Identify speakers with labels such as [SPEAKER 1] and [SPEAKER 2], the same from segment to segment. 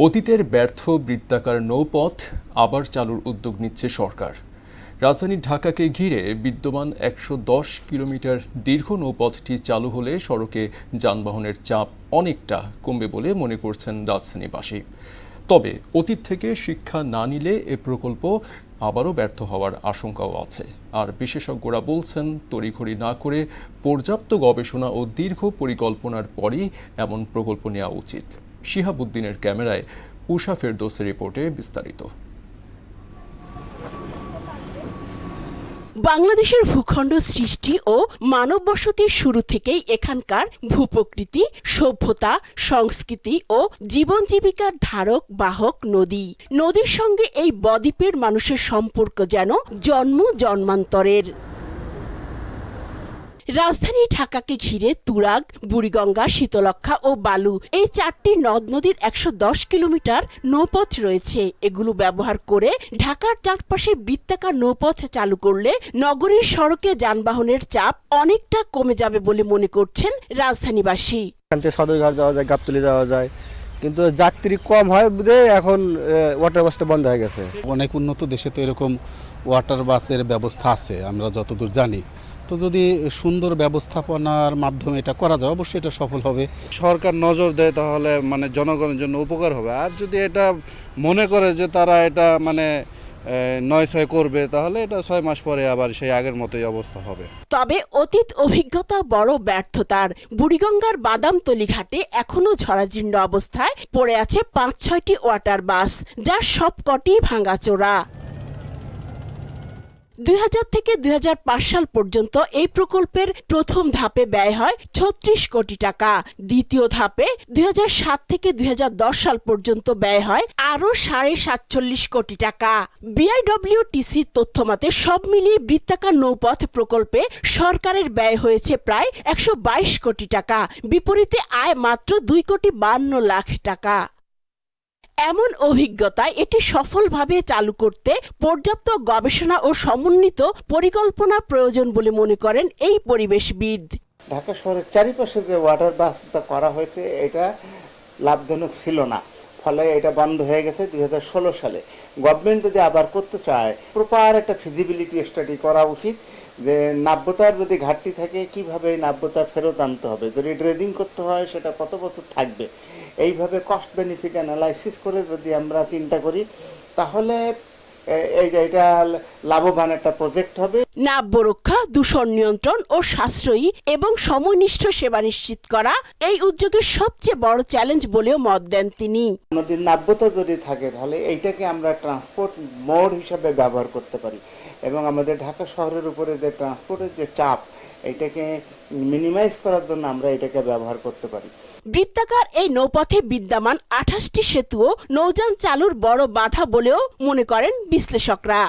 [SPEAKER 1] অতীতের ব্যর্থ বৃত্তাকার নৌপথ আবার চালুর উদ্যোগ নিচ্ছে সরকার। রাজধানী ঢাকাকে ঘিরে বিদ্যমান ১১০ কিলোমিটার দীর্ঘ নৌপথটি চালু হলে সড়কে যানবাহনের চাপ অনেকটা কমবে বলে মনে করছেন রাজধানীবাসী। তবে অতীত থেকে শিক্ষা না নিলে এ প্রকল্প আবারও ব্যর্থ হওয়ার আশঙ্কাও আছে। আর বিশেষজ্ঞরা বলছেন, তড়িঘড়ি না করে পর্যাপ্ত গবেষণা ও দীর্ঘ পরিকল্পনার পরই এমন প্রকল্প নেওয়া উচিত। শিহাবুদ্দিনের ক্যামেরায় উষা ফেরদৌসের রিপোর্টে বিস্তারিত।
[SPEAKER 2] বাংলাদেশের ভূখণ্ড সৃষ্টি ও মানব বসতির শুরু থেকেই এখানকার ভূপ্রকৃতি, সভ্যতা, সংস্কৃতি ও জীবন জীবিকার ধারক বাহক নদী। নদীর সঙ্গে এই বদ্বীপের মানুষের সম্পর্ক যেন জন্ম জন্মান্তরের। রাজধানী ঢাকাকে ঘিরে তুরাগ, বুড়িগঙ্গা, শীতলক্ষ্যা ও বালু এই চারটি নদ নদীর ১১০ কিলোমিটার নৌপথ রয়েছে। এগুলো ব্যবহার করে ঢাকার চারপাশে বৃত্তাকার নৌপথ চালু করলে নগরীর সড়কে যানবাহনের চাপ অনেকটা কমে যাবে বলে মনে করছেন রাজধানীবাসী।
[SPEAKER 3] সদরঘাট যাওয়া যায়, গাবতলী যাওয়া যায়, কিন্তু যাত্রী কম হয় বুঝে এখন ওয়াটার বাসটা বন্ধ হয়ে গেছে।
[SPEAKER 4] অনেক উন্নত দেশে তো এরকম ওয়াটার বাসের ব্যবস্থা আছে আমরা যতদূর জানি। তো যদি সুন্দর ব্যবস্থাপনার মাধ্যমে এটা করা যায়, অবশ্যই এটা সফল হবে।
[SPEAKER 5] সরকার নজর দেয় তাহলে জনগণের জন্য উপকার হবে। আর যদি এটা মনে করে যে তারা এটা নয় করবে, তাহলে এটা ৬ মাস পরে আবার সেই আগের মতোই অবস্থা হবে।
[SPEAKER 2] তবে অতীত অভিজ্ঞতা বড় ব্যর্থতার। বুড়িগঙ্গার বাদামতলী ঘাটে এখনো ঝরাজীর্ণ অবস্থায় পড়ে আছে ৫-৬টি ওয়াটার বাস, যার সবকটি ভাঙাচোরা। ২০০০ থেকে ২০০৫ সাল পর্যন্ত এই প্রকল্পের প্রথম ধাপে ব্যয় হয় ৩৬ কোটি টাকা। দ্বিতীয় ধাপে ২০০৭ থেকে ২০১০ সাল পর্যন্ত ব্যয় হয় আরও ৪৭.৫ কোটি টাকা। বিআইডব্লিউটিসির তথ্যমতে সব মিলিয়ে বৃত্তাকার নৌপথ প্রকল্পে সরকারের ব্যয় হয়েছে প্রায় ১২২ কোটি টাকা। বিপরীতে আয় মাত্র ২,৫২,০০,০০০ টাকা। এমন অভিজ্ঞতায় এটি সফলভাবে চালু করতে পর্যাপ্ত গবেষণা ও সমন্বিত পরিকল্পনা প্রয়োজন বলে মনে করেন এই পরিবেশবিদ।
[SPEAKER 6] ঢাকা শহরের চারিপাশে যে ওয়াটার বাসটা করা হয়েছে এটা লাভজনক ছিল না, ফলে এটা বন্ধ হয়ে গেছে ২০১৬ সালে। গভর্নমেন্ট যদি আবার করতে চায়, প্রপার একটা ফিজিবিলিটি স্টাডি করা উচিত যে নাব্যতার যদি ঘাটতি থাকে কিভাবে নাব্যতা ফেরত আনতে হবে, যদি ড্রেজিং করতে হয় সেটা কত বছর থাকবে। এইভাবে কস্ট বেনিফিট অ্যানালাইসিস করে যদি আমরা চিন্তা করি, তাহলে এটা লাভবান একটা প্রজেক্ট হবে।
[SPEAKER 2] নাব্য রক্ষা, দূষণ নিয়ন্ত্রণ ও সাশ্রয়ী এবং সময়নিষ্ঠ সেবা নিশ্চিত করা এই উদ্যোগের সবচেয়ে বড় চ্যালেঞ্জ বলেও মত দেন তিনি।
[SPEAKER 6] নদীর নাব্যতা যদি থাকে তাহলে এইটাকে আমরা ট্রান্সপোর্ট মোড হিসাবে ব্যবহার করতে পারি এবং আমাদের ঢাকা শহরের উপরে যে ট্রান্সপোর্টের যে চাপ, এটাকে মিনিমাইজ করার জন্য আমরা এটাকে ব্যবহার করতে পারি।
[SPEAKER 2] বৃত্তাকার এই নৌপথে বিদ্যমান ২৮টি সেতুও নৌযান চালুর বড় বাধা বলেও মনে করেন বিশ্লেষকরা।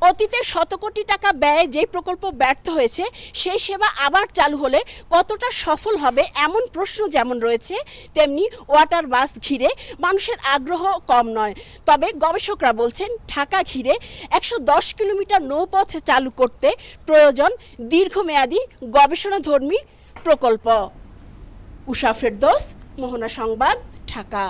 [SPEAKER 2] অতীতে শত কোটি টাকা ব্যয়ে যে প্রকল্প ব্যর্থ হয়েছে, সেই সেবা আবার চালু হলে কতটা সফল হবে এমন প্রশ্ন যেমন রয়েছে, তেমনি ওয়াটার বাস ঘিরে মানুষের আগ্রহ কম নয়। তবে গবেষকরা বলছেন, ঢাকা ঘিরে ১১০ কিলোমিটার নৌপথ চালু করতে প্রয়োজন দীর্ঘমেয়াদী গবেষণাধর্মী প্রকল্প। উষা ফেরদৌস, মোহনা সংবাদ, ঢাকা।